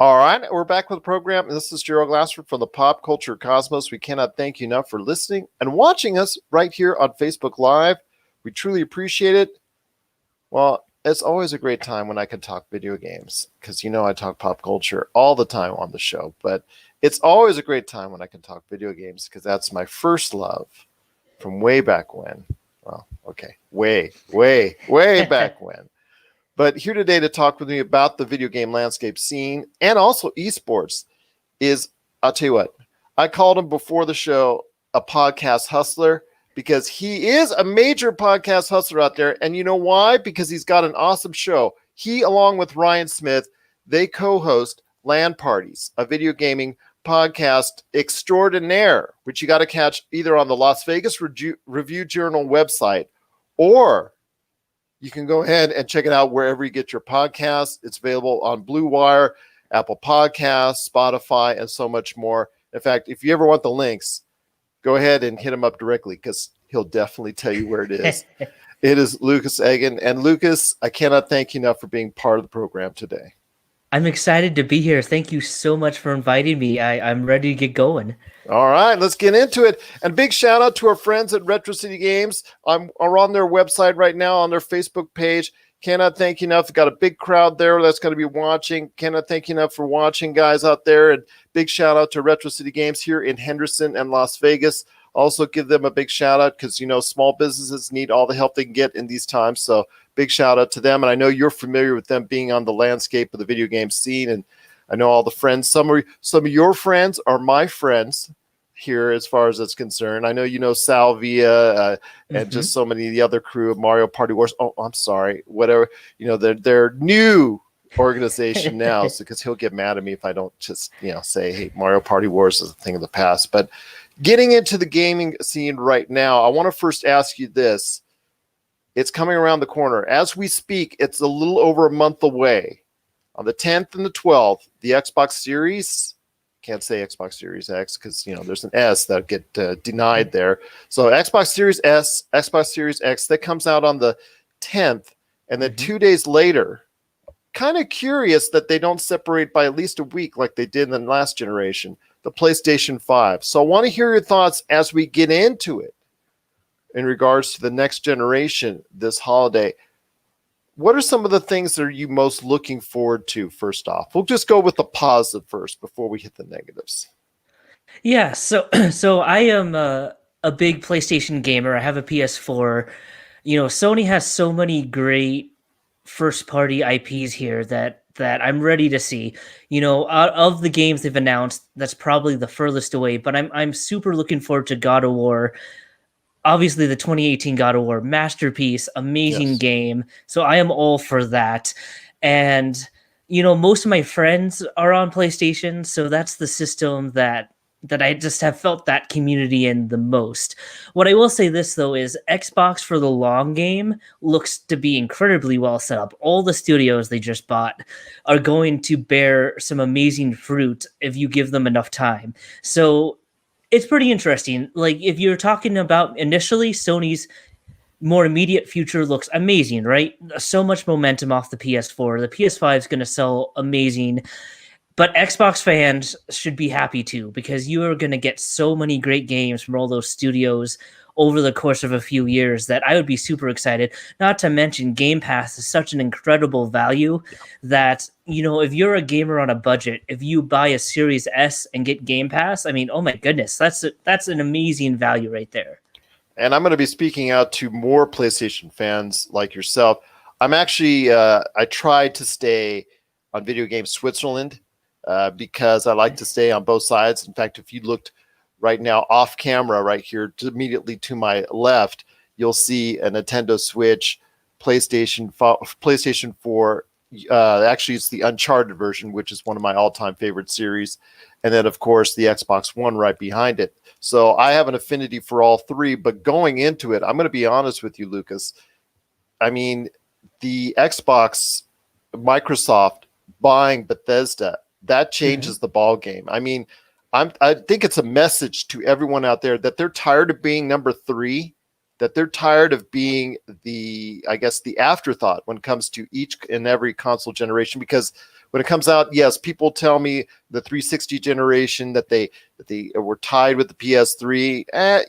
All right, we're back with the program. This is Gerald Glassford from the Pop Culture Cosmos. We cannot thank you enough for listening and watching us right here on Facebook Live. We truly appreciate it. Well, it's always a great time when I can talk video games because I talk pop culture all the time on the show. But it's always a great time when I can talk video games because that's my first love from way back when. Well, okay, way back when. But here today to talk with me about the video game landscape scene and also esports is, I'll tell you what, I called him before the show a podcast hustler because he is a major podcast hustler out there. And you know why? Because he's got an awesome show. He, along with Ryan Smith, they co-host LAN Parties, a video gaming podcast extraordinaire, which you got to catch either on the Las Vegas Review Journal website or you can go ahead and check it out wherever you get your podcasts. It's available on Blue Wire, Apple Podcasts, Spotify, and so much more. In fact, if you ever want the links, go ahead and hit him up directly because he'll definitely tell you where it is. It is Lukas Eggan. And Lukas, I cannot thank you enough for being part of the program today. I'm excited to be here. Thank you so much for inviting me. I'm ready to get going. All right, let's get into it. And big shout out to our friends at Retro City Games. Are on their website right now, on their Facebook page. Cannot thank you enough. We've got a big crowd there that's going to be watching. Cannot thank you enough for watching, guys out there. And big shout out to Retro City Games here in Henderson and Las Vegas. Also give them a big shout out because, small businesses need all the help they can get in these times. So big shout out to them. And I know you're familiar with them being on the landscape of the video game scene. And I know all the friends. Some of your friends are my friends here as far as it's concerned. I know Salvia and just so many of the other crew of Mario Party Wars. Oh, I'm sorry. Whatever. They're new organization now, because he'll get mad at me if I don't just say, hey, Mario Party Wars is a thing of the past. But getting into the gaming scene right now, I want to first ask you this. It's coming around the corner. As we speak, it's a little over a month away. On the 10th and the 12th, the Xbox Series, can't say Xbox Series X because, there's an S that get denied there. So Xbox Series S, Xbox Series X, that comes out on the 10th. And then 2 days later, kind of curious that they don't separate by at least a week like they did in the last generation, the PlayStation 5. So I want to hear your thoughts as we get into it in regards to the next generation this holiday. What are some of the things that are you most looking forward to, first off? We'll just go with the positive first before we hit the negatives. Yeah, so I am a big PlayStation gamer. I have a PS4. Sony has so many great first-party IPs here that I'm ready to see. Out of the games they've announced, that's probably the furthest away, but I'm super looking forward to God of War. Obviously, the 2018 God of War, masterpiece, amazing game. So I am all for that. And, most of my friends are on PlayStation, so that's the system that I just have felt that community in the most. What I will say this, though, is Xbox for the long game looks to be incredibly well set up. All the studios they just bought are going to bear some amazing fruit if you give them enough time. So it's pretty interesting. Like, if you're talking about initially, Sony's more immediate future looks amazing, right? So much momentum off the PS4. The PS5 is going to sell amazing. But Xbox fans should be happy too, because you are going to get so many great games from all those studios over the course of a few years that I would be super excited. Not to mention Game Pass is such an incredible value that, if you're a gamer on a budget, if you buy a Series S and get Game Pass, I mean, oh my goodness, that's an amazing value right there. And I'm going to be speaking out to more PlayStation fans like yourself. I'm actually, I tried to stay on Video Game Switzerland because I like to stay on both sides. In fact, if you looked right now off camera right here immediately to my left, you'll see a Nintendo Switch, PlayStation 4. Actually, it's the Uncharted version, which is one of my all-time favorite series. And then, of course, the Xbox One right behind it. So I have an affinity for all three. But going into it, I'm going to be honest with you, Lukas. I mean, the Xbox, Microsoft buying Bethesda, that changes the ball game. I mean, I think it's a message to everyone out there that they're tired of being number 3, that they're tired of being the afterthought when it comes to each and every console generation. Because when it comes out, yes, people tell me the 360 generation that they were tied with the PS3.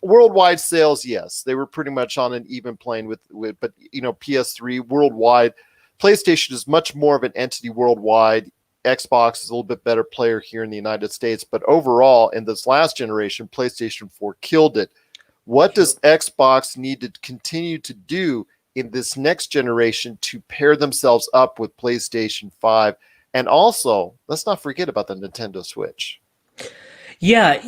Worldwide sales, yes, they were pretty much on an even plane with but PS3 worldwide. PlayStation is much more of an entity worldwide. Xbox is a little bit better player here in the United States, but overall, in this last generation, PlayStation 4 killed it. What does Xbox need to continue to do in this next generation to pair themselves up with PlayStation 5? And also, let's not forget about the Nintendo Switch. Yeah,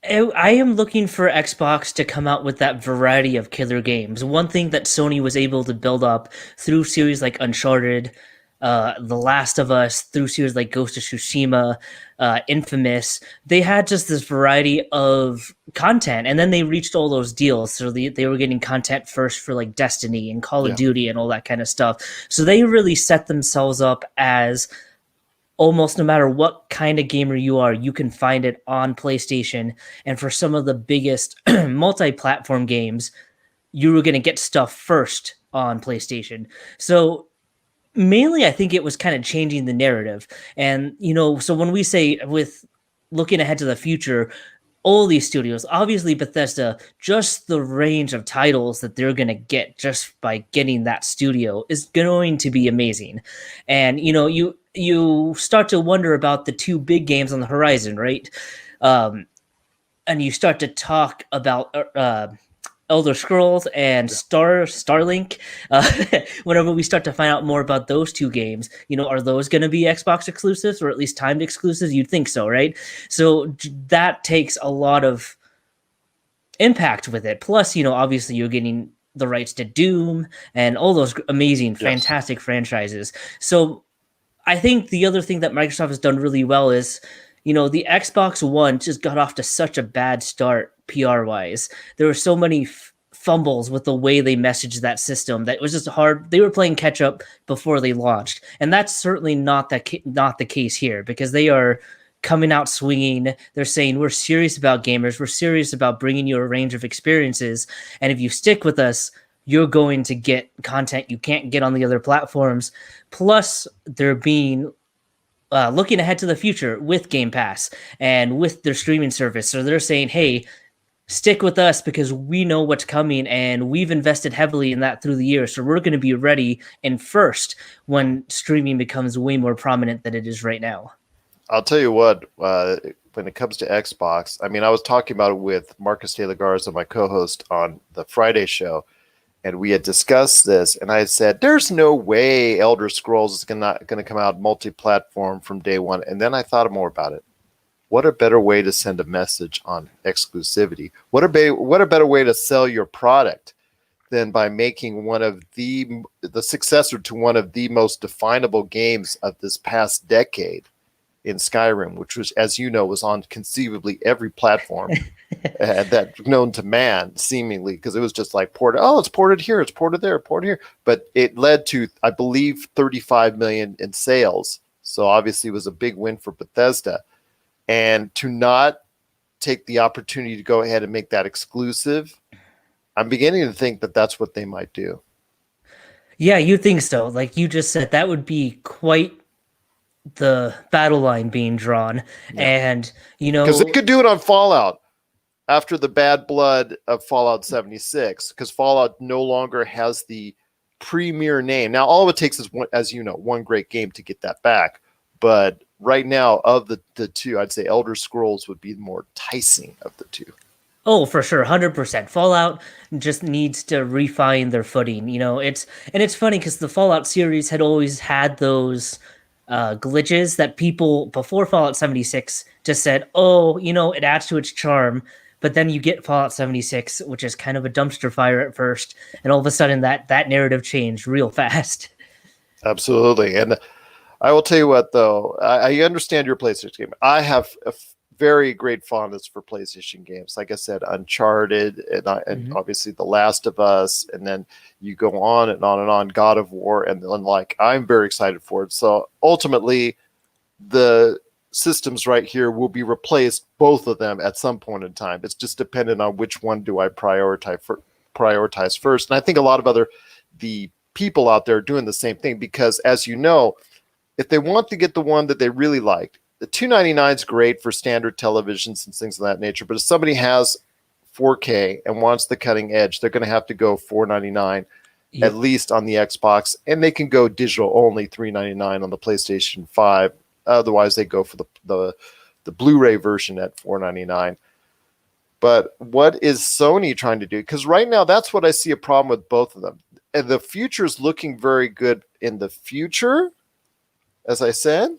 I am looking for Xbox to come out with that variety of killer games. One thing that Sony was able to build up through series like Uncharted, The Last of Us, through series like Ghost of Tsushima, Infamous, they had just this variety of content, and then they reached all those deals. So they were getting content first for like Destiny and Call of Duty and all that kind of stuff. So they really set themselves up as almost no matter what kind of gamer you are, you can find it on PlayStation. And for some of the biggest multi-platform games, you were going to get stuff first on PlayStation. So mainly, I think it was kind of changing the narrative. And, so when we say with looking ahead to the future, all these studios, obviously Bethesda, just the range of titles that they're going to get just by getting that studio is going to be amazing. And, you start to wonder about the two big games on the horizon, right? And you start to talk about Elder Scrolls and Starlink. Whenever we start to find out more about those two games, are those going to be Xbox exclusives or at least timed exclusives? You'd think so, right? So that takes a lot of impact with it. Plus, obviously you're getting the rights to Doom and all those amazing, fantastic franchises. So I think the other thing that Microsoft has done really well is, the Xbox One just got off to such a bad start PR-wise. There were so many fumbles with the way they messaged that system that it was just hard. They were playing catch-up before they launched. And that's certainly not the case here, because they are coming out swinging. They're saying, we're serious about gamers. We're serious about bringing you a range of experiences. And if you stick with us, you're going to get content you can't get on the other platforms. Plus, they're being looking ahead to the future with Game Pass and with their streaming service. So they're saying, hey, stick with us because we know what's coming and we've invested heavily in that through the years. So we're going to be ready and first when streaming becomes way more prominent than it is right now. I'll tell you what, when it comes to Xbox, I mean, I was talking about it with Marcus de la Garza, my co-host on the Friday show, and we had discussed this, and I had said, there's no way Elder Scrolls is going to come out multi-platform from day one. And then I thought more about it. What a better way to send a message on exclusivity. What a better way to sell your product than by making one of the successor to one of the most definable games of this past decade in Skyrim, which was, as you know, was on conceivably every platform that known to man, seemingly, because it was just like ported. Oh, it's ported here, it's ported there, ported here. But it led to, I believe, 35 million in sales. So obviously it was a big win for Bethesda. And to not take the opportunity to go ahead and make that exclusive, I'm beginning to think that that's what they might do. Yeah, you think so. Like you just said, that would be quite the battle line being drawn. Yeah. And, because they could do it on Fallout after the bad blood of Fallout 76, because Fallout no longer has the premier name. Now, all it takes is, as you know, one great game to get that back. But right now, of the two, I'd say Elder Scrolls would be the more enticing of the two. Oh, for sure, 100%. Fallout just needs to refine their footing. It's funny because the Fallout series had always had those glitches that people before Fallout 76 just said, oh, it adds to its charm. But then you get Fallout 76, which is kind of a dumpster fire at first, and all of a sudden that narrative changed real fast. Absolutely. And I will tell you what, though, I understand your PlayStation game. I have a very great fondness for PlayStation games. Like I said, Uncharted and obviously The Last of Us, and then you go on and on and on, God of War, and like I'm very excited for it. So ultimately, the systems right here will be replaced, both of them, at some point in time. It's just dependent on which one do I prioritize first. And I think a lot of the people out there are doing the same thing because, as you know, if they want to get the one that they really liked, the $299 is great for standard televisions and things of that nature. But if somebody has 4K and wants the cutting edge, they're going to have to go $499 at least on the Xbox, and they can go digital only $399 on the PlayStation 5. Otherwise, they go for the Blu-ray version at $499. But what is Sony trying to do? Because right now, that's what I see a problem with both of them. And the future is looking very good in the future, as I said,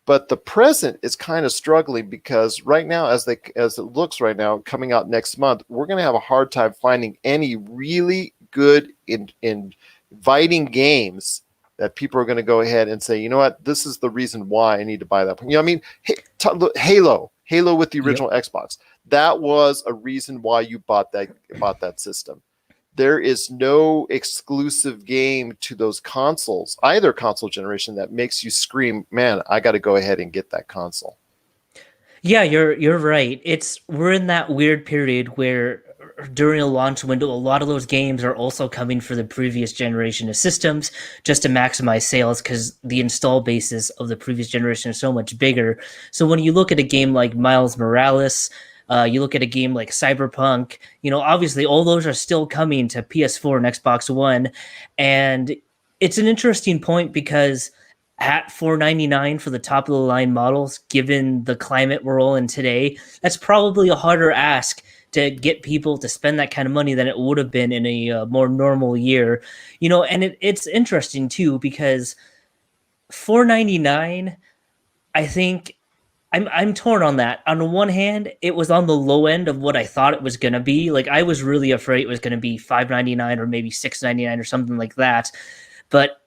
but the present is kind of struggling because right now, as it looks right now, coming out next month, we're going to have a hard time finding any really good, inviting games that people are going to go ahead and say, you know what, this is the reason why I need to buy that. You know, I mean, Halo with the original Xbox, that was a reason why you bought that system. There is no exclusive game to those consoles, either console generation, that makes you scream, man, I got to go ahead and get that console. Yeah, you're right. We're in that weird period where during a launch window, a lot of those games are also coming for the previous generation of systems just to maximize sales because the install bases of the previous generation are so much bigger. So when you look at a game like Miles Morales, you look at a game like Cyberpunk, obviously all those are still coming to PS4 and Xbox One. And it's an interesting point because at $499 for the top of the line models, given the climate we're all in today, that's probably a harder ask to get people to spend that kind of money than it would have been in a more normal year. And it's interesting too, because $499, I think I'm torn on that. On the one hand, it was on the low end of what I thought it was going to be. Like, I was really afraid it was going to be $599 or maybe $699 or something like that. But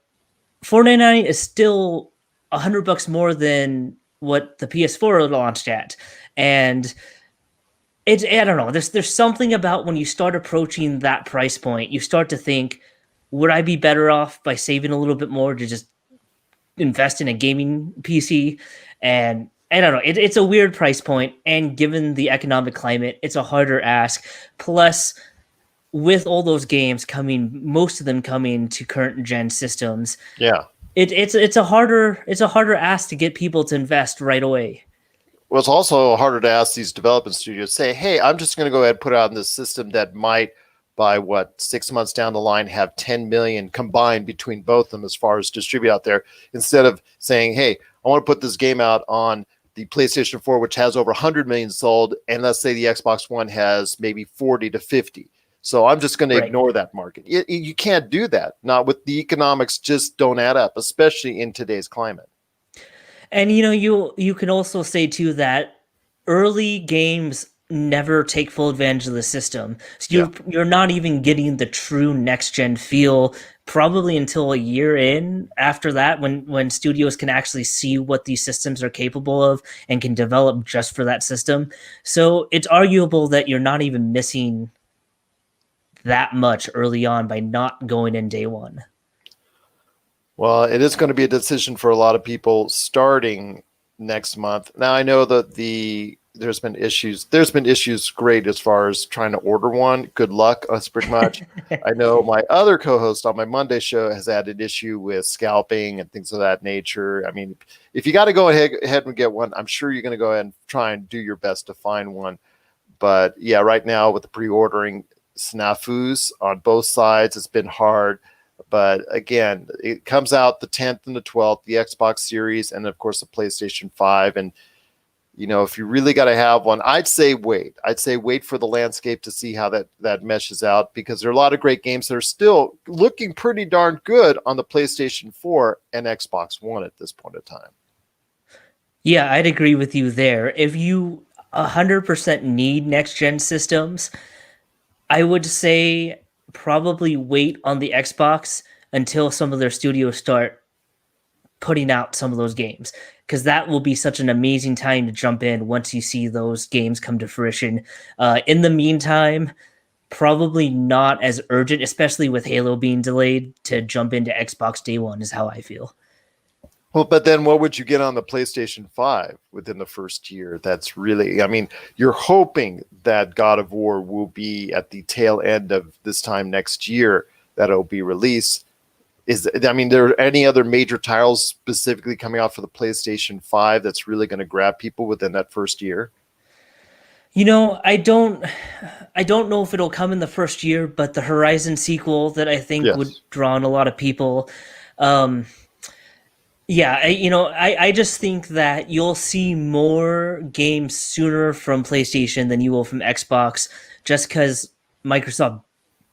$499 is still $100 more than what the PS4 launched at. And I don't know. There's something about when you start approaching that price point, you start to think, would I be better off by saving a little bit more to just invest in a gaming PC? And I don't know. It's a weird price point, and given the economic climate, it's a harder ask. Plus, with all those games coming, most of them coming to current gen systems, it's a harder ask to get people to invest right away. Well, it's also harder to ask these development studios, say, hey, I'm just going to go ahead and put out in this system that might, by 6 months down the line, have 10 million combined between both of them as far as distribute out there, instead of saying, hey, I want to put this game out on the PlayStation 4, which has over 100 million sold, and let's say the Xbox One has maybe 40 to 50. So I'm just going to ignore that market. You can't do that. Not with the economics, just don't add up, especially in today's climate. And you can also say too that early games never take full advantage of the system. So you're not even getting the true next gen feel probably until a year in after that, when studios can actually see what these systems are capable of and can develop just for that system. So it's arguable that you're not even missing that much early on by not going in day one. Well, it is going to be a decision for a lot of people starting next month. Now, I know that there's been issues. There's been issues great as far as trying to order one. Good luck. That's pretty much. I know my other co-host on my Monday show has had an issue with scalping and things of that nature. I mean, if you got to go ahead and get one, I'm sure you're going to go ahead and try and do your best to find one. But yeah, right now with the pre-ordering snafus on both sides, it's been hard. But again, it comes out the 10th and the 12th, the Xbox Series, and of course the PlayStation 5. And, if you really got to have one, I'd say wait. I'd say wait for the landscape to see how that meshes out, because there are a lot of great games that are still looking pretty darn good on the PlayStation 4 and Xbox One at this point in time. Yeah, I'd agree with you there. If you 100% need next-gen systems, I would say probably wait on the Xbox until some of their studios start putting out some of those games, because that will be such an amazing time to jump in once you see those games come to fruition. In the meantime, probably not as urgent, especially with Halo being delayed, to jump into Xbox day one is how I feel. Well, but then what would you get on the PlayStation 5 within the first year? That's really, I mean, you're hoping that God of War will be at the tail end of this time next year that it'll be released. there any other major titles specifically coming out for the PlayStation 5 that's really going to grab people within that first year? I don't know if it'll come in the first year, but the Horizon sequel that I think would Yes. draw in a lot of people. Um, yeah, I just think that you'll see more games sooner from PlayStation than you will from Xbox, just because Microsoft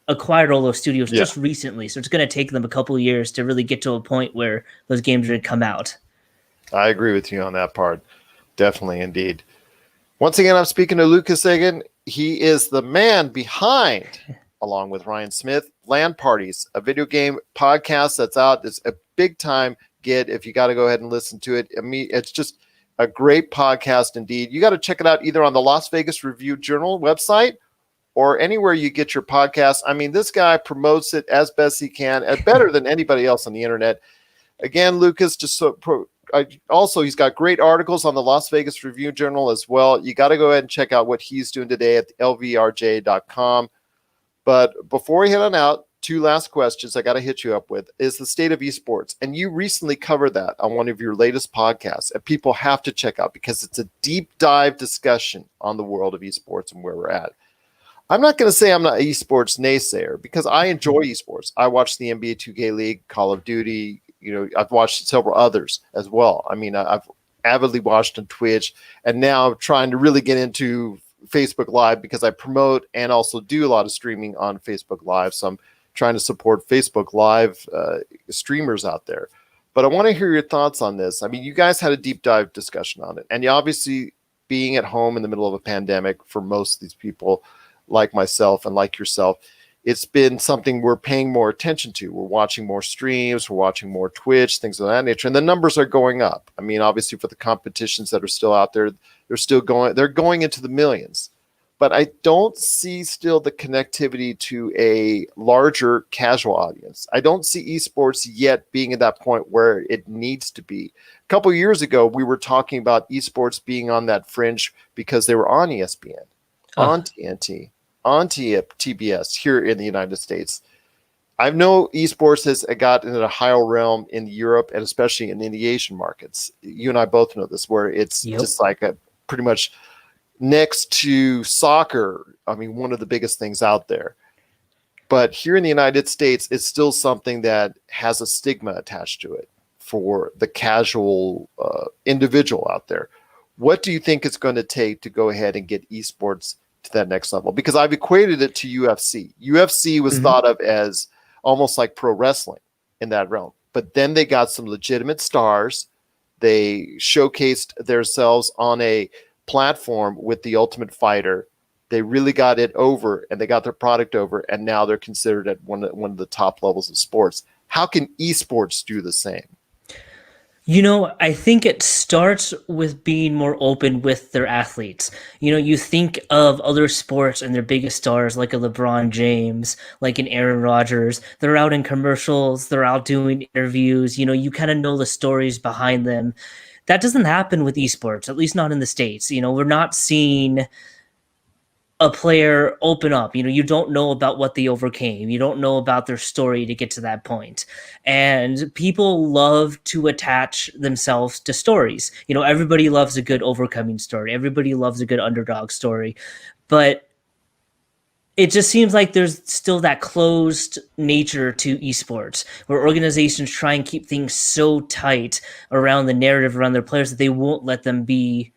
acquired all those studios Yeah, just recently. So it's going to take them a couple of years to really get to a point where those games are going to come out. I agree with you on that part. Definitely, indeed. Once again, I'm speaking to Lukas Eggan. He is the man behind, along with Ryan Smith, Land Parties, a video game podcast that's out. It's a big time get. If you got to go ahead and listen to it, it's just a great podcast indeed. You got to check it out either on the Las Vegas Review Journal website or anywhere you get your podcast. I mean, this guy promotes it as best he can, and better than anybody else on the internet. Again, Lukas, also, he's got great articles on the Las Vegas Review Journal as well. You got to go ahead and check out what he's doing today at lvrj.com. But before we head on out, two last questions I got to hit you up with is the state of esports. And you recently covered that on one of your latest podcasts, and people have to check out because it's a deep dive discussion on the world of esports and where we're at. I'm not going to say I'm not an esports naysayer because I enjoy esports. I watch the NBA 2K League, Call of Duty. I've watched several others as well. I mean, I've avidly watched on Twitch, and now I'm trying to really get into Facebook Live because I promote and also do a lot of streaming on Facebook Live. So I'm trying to support Facebook Live streamers out there. But I want to hear your thoughts on this. I mean, you guys had a deep dive discussion on it, and you obviously being at home in the middle of a pandemic for most of these people, like myself and like yourself, it's been something we're paying more attention to. We're watching more streams, we're watching more Twitch, things of that nature, and the numbers are going up. I mean, obviously for the competitions that are still out there, they're going into the millions. But I don't see still the connectivity to a larger casual audience. I don't see esports yet being at that point where it needs to be. A couple of years ago, we were talking about esports being on that fringe because they were on ESPN, on TNT, on TBS here in the United States. I know esports has got into a higher realm in Europe and especially in the Asian markets. You and I both know this, where it's just like pretty much next to soccer. I mean, one of the biggest things out there. But here in the United States, it's still something that has a stigma attached to it for the casual individual out there. What do you think it's going to take to go ahead and get esports to that next level? Because I've equated it to UFC. UFC was thought of as almost like pro wrestling in that realm. But then they got some legitimate stars. They showcased themselves on a platform with the Ultimate Fighter. They really got it over, and they got their product over, and now they're considered at one of the top levels of sports. How can esports do the same? I think it starts with being more open with their athletes. You think of other sports and their biggest stars like a LeBron James, like an Aaron Rodgers. They're out in commercials. They're out doing interviews. You kind of know the stories behind them. That doesn't happen with esports, at least not in the States. We're not seeing a player open up. You don't know about what they overcame. You don't know about their story to get to that point. And people love to attach themselves to stories. Everybody loves a good overcoming story. Everybody loves a good underdog story. But it just seems like there's still that closed nature to esports, where organizations try and keep things so tight around the narrative around their players that they won't let them be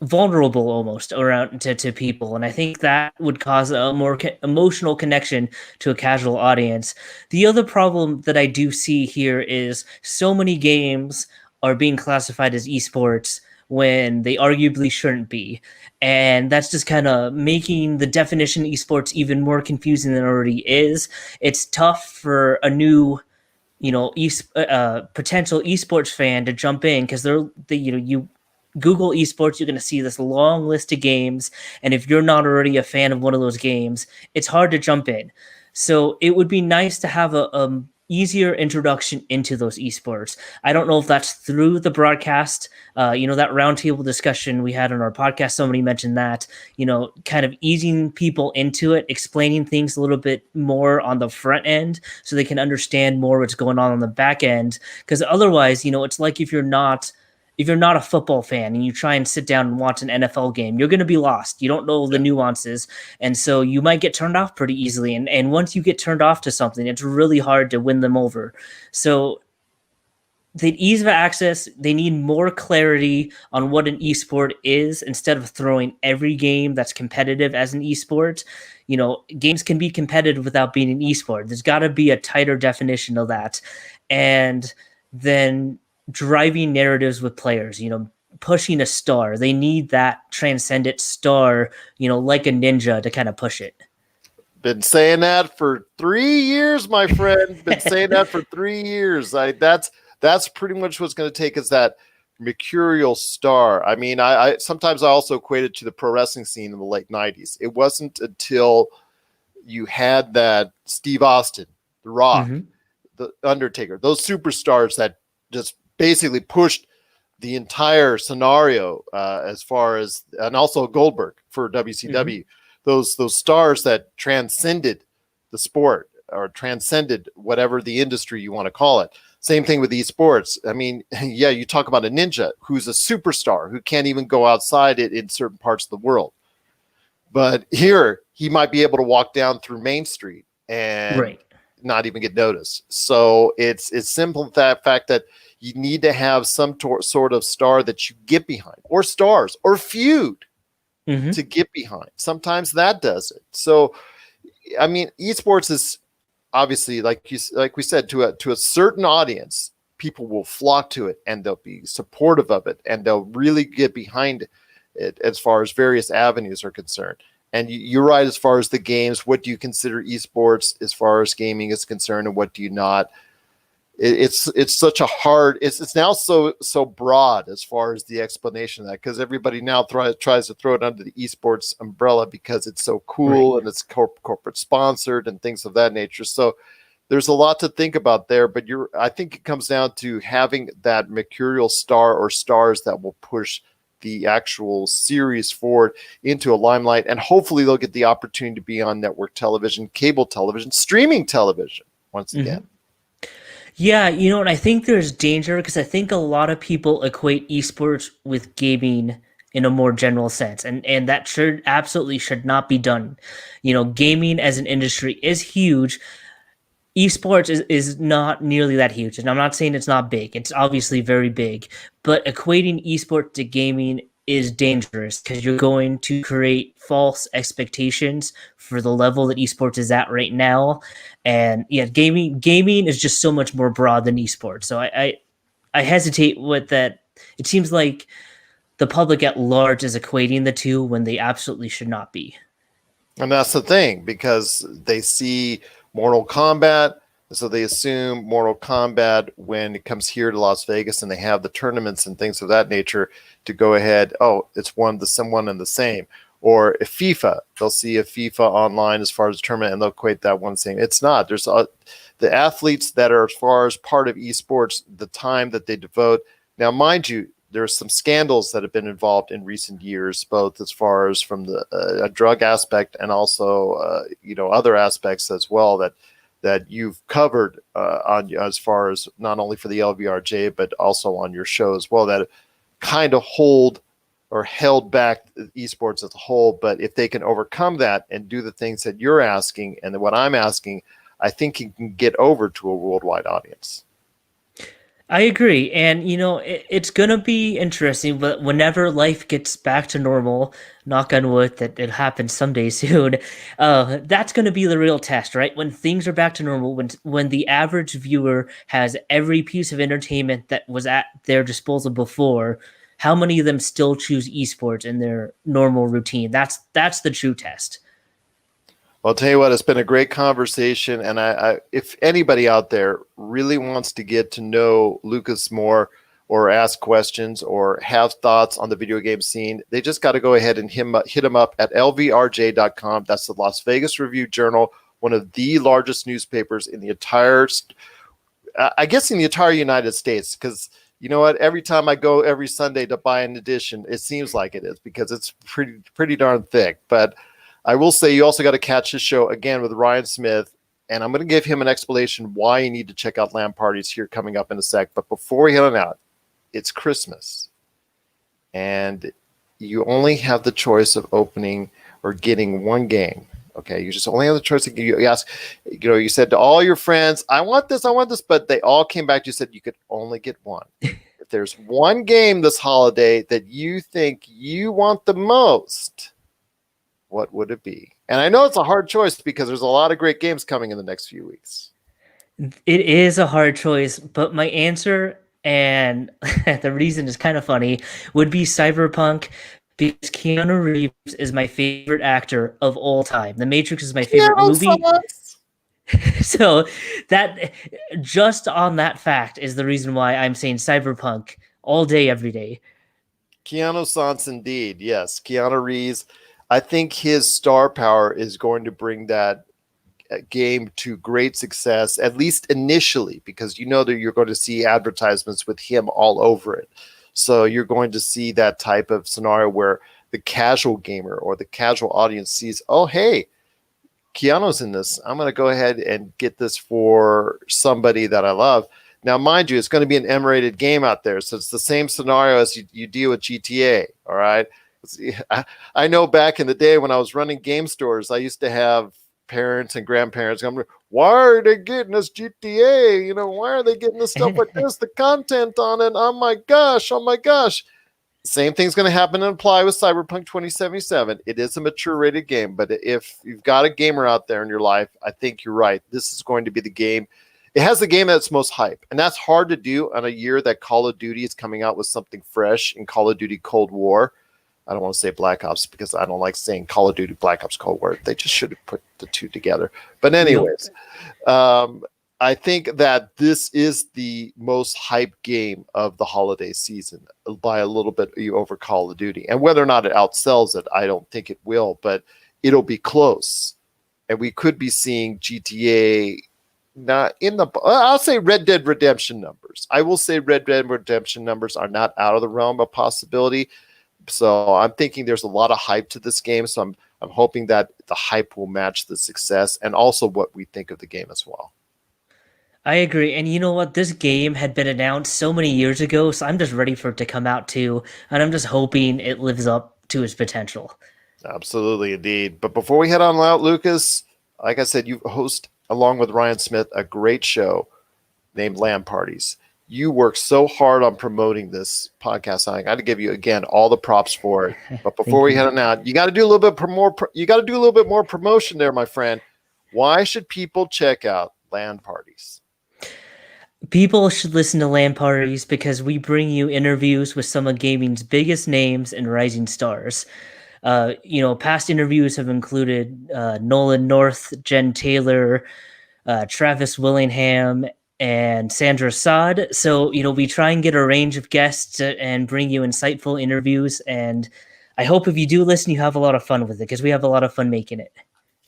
vulnerable almost around to people. And I think that would cause a more emotional connection to a casual audience. The other problem that I do see here is so many games are being classified as esports when they arguably shouldn't be. And that's just kind of making the definition of esports even more confusing than it already is. It's tough for a new potential esports fan to jump in because you Google esports, you're going to see this long list of games. And if you're not already a fan of one of those games, it's hard to jump in. So it would be nice to have a easier introduction into those esports. I don't know if that's through the broadcast. That roundtable discussion we had on our podcast, somebody mentioned that, kind of easing people into it, explaining things a little bit more on the front end so they can understand more what's going on the back end. Because otherwise, it's like if you're not a football fan and you try and sit down and watch an NFL game, you're going to be lost. You don't know the nuances. And so you might get turned off pretty easily. And once you get turned off to something, it's really hard to win them over. So the ease of access, they need more clarity on what an esport is instead of throwing every game that's competitive as an esport. Games can be competitive without being an esport. There's got to be a tighter definition of that. And then driving narratives with players, pushing a star. They need that transcendent star, like a ninja to kind of push it. Been saying that for 3 years, my friend. Been saying that for 3 years. That's pretty much what's going to take is that mercurial star. I mean, I sometimes I also equate it to the pro wrestling scene in the late 90s. It wasn't until you had that Steve Austin, The Rock, The Undertaker, those superstars that just basically pushed the entire scenario as far as, and also Goldberg for WCW, those stars that transcended the sport or transcended whatever the industry you want to call it. Same thing with esports. I mean, yeah, you talk about a ninja who's a superstar who can't even go outside it in certain parts of the world. But here he might be able to walk down through Main Street and not even get noticed. So it's simple that fact that you need to have some sort of star that you get behind, or stars, or feud to get behind. Sometimes that does it. So, I mean, esports is obviously, like we said, to a certain audience, people will flock to it and they'll be supportive of it and they'll really get behind it as far as various avenues are concerned. And you're right as far as the games. What do you consider esports as far as gaming is concerned, and what do you not? It's such a hard. It's now so broad as far as the explanation of that, because everybody now tries to throw it under the esports umbrella because it's so cool and it's corporate sponsored and things of that nature. So there's a lot to think about there. But I think it comes down to having that mercurial star or stars that will push the actual series forward into a limelight, and hopefully they'll get the opportunity to be on network television, cable television, streaming television once again. Yeah, and I think there's danger because I think a lot of people equate esports with gaming in a more general sense, and that absolutely should not be done. Gaming as an industry is huge. Esports is not nearly that huge, and I'm not saying it's not big. It's obviously very big, but equating esports to gaming is dangerous because you're going to create false expectations for the level that esports is at right now. And yeah, gaming is just so much more broad than esports. So I hesitate with that. It seems like the public at large is equating the two when they absolutely should not be. And that's the thing, because they see Mortal Kombat, so they assume Mortal Kombat when it comes here to Las Vegas and they have the tournaments and things of that nature to go ahead. Oh, it's one and the same. Or if FIFA, they'll see a FIFA online as far as the tournament and they'll equate that one same. It's not. There's the athletes that are as far as part of esports, the time that they devote. Now, mind you, there's some scandals that have been involved in recent years, both as far as from the drug aspect and also other aspects as well that you've covered on as far as not only for the LVRJ but also on your show as well, that kind of held back esports as a whole. But if they can overcome that and do the things that you're asking and what I'm asking, I think it can get over to a worldwide audience. I agree. And, it's going to be interesting, but whenever life gets back to normal, knock on wood that it happens someday soon, that's going to be the real test, right? When things are back to normal, when the average viewer has every piece of entertainment that was at their disposal before, how many of them still choose esports in their normal routine? That's the true test. Well, I'll tell you what, it's been a great conversation. And I if anybody out there really wants to get to know Lukas more or ask questions or have thoughts on the video game scene, they just got to go ahead and hit him up at lvrj.com. That's the Las Vegas Review Journal, one of the largest newspapers in the entire I guess in the entire United States, because you know what? Every time I go every Sunday to buy an edition, it seems like it is because it's pretty darn thick. But I will say you also got to catch his show again with Ryan Smith, and I'm going to give him an explanation why you need to check out LAN Parties here coming up in a sec. But before we head on out, it's Christmas, and you only have the choice of opening or getting one game. Okay, you just only have the choice. You ask, you said to all your friends, I want this, but they all came back to you said you could only get one. If there's one game this holiday that you think you want the most, what would it be? And I know it's a hard choice because there's a lot of great games coming in the next few weeks. It is a hard choice, but my answer, and the reason is kind of funny, would be Cyberpunk, because Keanu Reeves is my favorite actor of all time. The Matrix is my favorite movie. So that, just on that fact, is the reason why I'm saying Cyberpunk all day, every day. Keanu Sans, indeed. Yes, Keanu Reeves. I think his star power is going to bring that game to great success, at least initially, because you know that you're going to see advertisements with him all over it. So you're going to see that type of scenario where the casual gamer or the casual audience sees, oh, hey, Keanu's in this. I'm going to go ahead and get this for somebody that I love. Now, mind you, it's going to be an M-rated game out there. So it's the same scenario as you deal with GTA, all right? I know back in the day when I was running game stores, I used to have parents and grandparents going, why are they getting us GTA? Why are they getting this stuff like this? The content on it. Oh my gosh. Same thing's going to happen and apply with Cyberpunk 2077. It is a mature rated game, but if you've got a gamer out there in your life, I think you're right. This is going to be the game. It has the game that's most hype, and that's hard to do on a year that Call of Duty is coming out with something fresh in Call of Duty Cold War. I don't want to say Black Ops because I don't like saying Call of Duty Black Ops Cold War. They just should have put the two together. But anyways, I think that this is the most hyped game of the holiday season by a little bit over Call of Duty. And whether or not it outsells it, I don't think it will, but it'll be close. And we could be seeing GTA not in the, I'll say Red Dead Redemption numbers. I will say Red Dead Redemption numbers are not out of the realm of possibility. So I'm thinking there's a lot of hype to this game. So I'm hoping that the hype will match the success and also what we think of the game as well. I agree. And you know what? This game had been announced so many years ago, so I'm just ready for it to come out too. And I'm just hoping it lives up to its potential. Absolutely, indeed. But before we head on out, Lucas, like I said, you host, along with Ryan Smith, a great show named LAN Parties. You work so hard on promoting this podcast. I got to give you again all the props for it. But before we head on out, you got to do a little bit more. You got to do a little bit more promotion there, my friend. Why should people check out LAN Parties? People should listen to LAN Parties because we bring you interviews with some of gaming's biggest names and rising stars. Past interviews have included Nolan North, Jen Taylor, Travis Willingham, and Sandra Saad. So, we try and get a range of guests and bring you insightful interviews. And I hope if you do listen, you have a lot of fun with it because we have a lot of fun making it.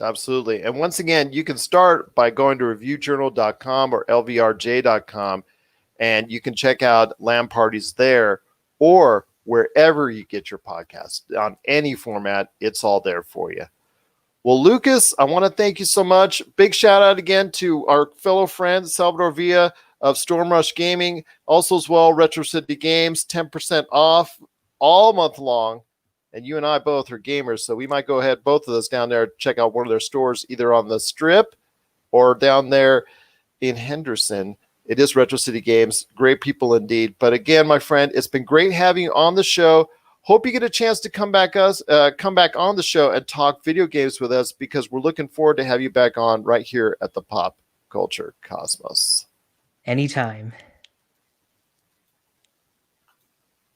Absolutely. And once again, you can start by going to reviewjournal.com or lvrj.com, and you can check out LAN Parties there or wherever you get your podcast on any format. It's all there for you. Well, Lucas, I want to thank you so much. Big shout out again to our fellow friend, Salvador Villa of Storm Rush Gaming. Also as well, Retro City Games, 10% off all month long. And you and I both are gamers, so we might go ahead, both of us down there, check out one of their stores, either on the Strip or down there in Henderson. It is Retro City Games. Great people indeed. But again, my friend, it's been great having you on the show. Hope you get a chance to come back on the show and talk video games with us, because we're looking forward to have you back on right here at the Pop Culture Cosmos. Anytime.